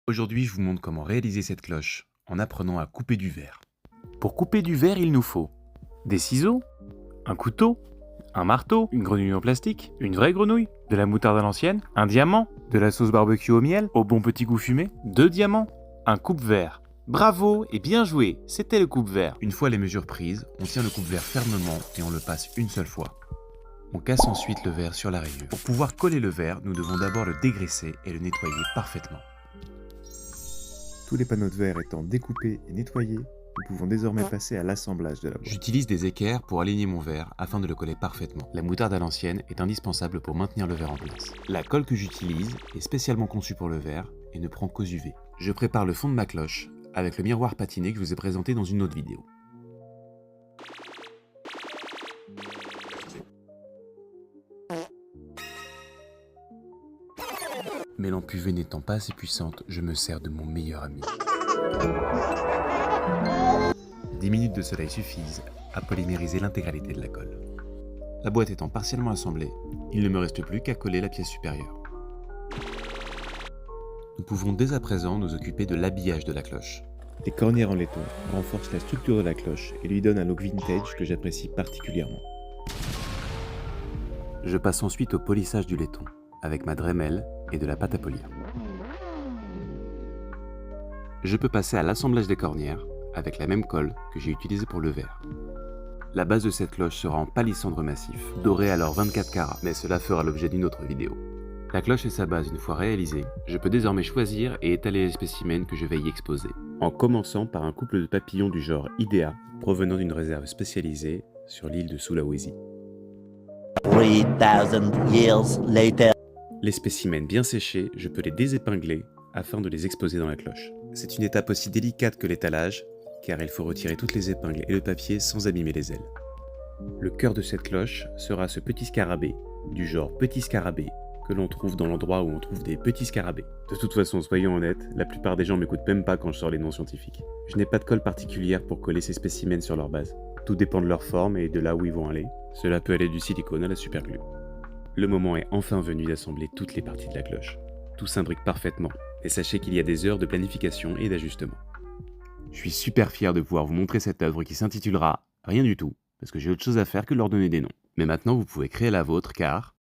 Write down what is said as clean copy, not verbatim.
Aujourd'hui, je vous montre comment réaliser cette cloche en apprenant à couper du verre. Pour couper du verre, il nous faut des ciseaux, un couteau, un marteau, une grenouille en plastique, une vraie grenouille, de la moutarde à l'ancienne, un diamant, de la sauce barbecue au miel, au bon petit goût fumé, 2 diamants, un coupe-verre. Bravo et bien joué, c'était le coupe-verre. Une fois les mesures prises, on tient le coupe-verre fermement et on le passe une seule fois. On casse ensuite le verre sur la rayure. Pour pouvoir coller le verre, nous devons d'abord le dégraisser et le nettoyer parfaitement. Tous les panneaux de verre étant découpés et nettoyés, nous pouvons désormais passer à l'assemblage de la boîte. J'utilise des équerres pour aligner mon verre afin de le coller parfaitement. La moutarde à l'ancienne est indispensable pour maintenir le verre en place. La colle que j'utilise est spécialement conçue pour le verre et ne prend qu'aux UV. Je prépare le fond de ma cloche avec le miroir patiné que je vous ai présenté dans une autre vidéo. Mes lampes UV n'étant pas assez puissantes, je me sers de mon meilleur ami. 10 minutes de soleil suffisent à polymériser l'intégralité de la colle. La boîte étant partiellement assemblée, il ne me reste plus qu'à coller la pièce supérieure. Nous pouvons dès à présent nous occuper de l'habillage de la cloche. Les cornières en laiton renforcent la structure de la cloche et lui donnent un look vintage que j'apprécie particulièrement. Je passe ensuite au polissage du laiton, avec ma Dremel et de la pâte à polir. Je peux passer à l'assemblage des cornières, avec la même colle que j'ai utilisée pour le verre. La base de cette cloche sera en palissandre massif, doré alors 24 carats, mais cela fera l'objet d'une autre vidéo. La cloche et sa base une fois réalisées, je peux désormais choisir et étaler les spécimens que je vais y exposer, en commençant par un couple de papillons du genre Idea, provenant d'une réserve spécialisée sur l'île de Sulawesi. 3000 years later. Les spécimens bien séchés, je peux les désépingler afin de les exposer dans la cloche. C'est une étape aussi délicate que l'étalage, car il faut retirer toutes les épingles et le papier sans abîmer les ailes. Le cœur de cette cloche sera ce petit scarabée, du genre petit scarabée, que l'on trouve dans l'endroit où on trouve des petits scarabées. De toute façon, soyons honnêtes, la plupart des gens m'écoutent même pas quand je sors les noms scientifiques. Je n'ai pas de colle particulière pour coller ces spécimens sur leur base. Tout dépend de leur forme et de là où ils vont aller. Cela peut aller du silicone à la superglue. Le moment est enfin venu d'assembler toutes les parties de la cloche. Tout s'imbrique parfaitement, et sachez qu'il y a des heures de planification et d'ajustement. Je suis super fier de pouvoir vous montrer cette œuvre qui s'intitulera Rien du tout, parce que j'ai autre chose à faire que de leur donner des noms. Mais maintenant vous pouvez créer la vôtre car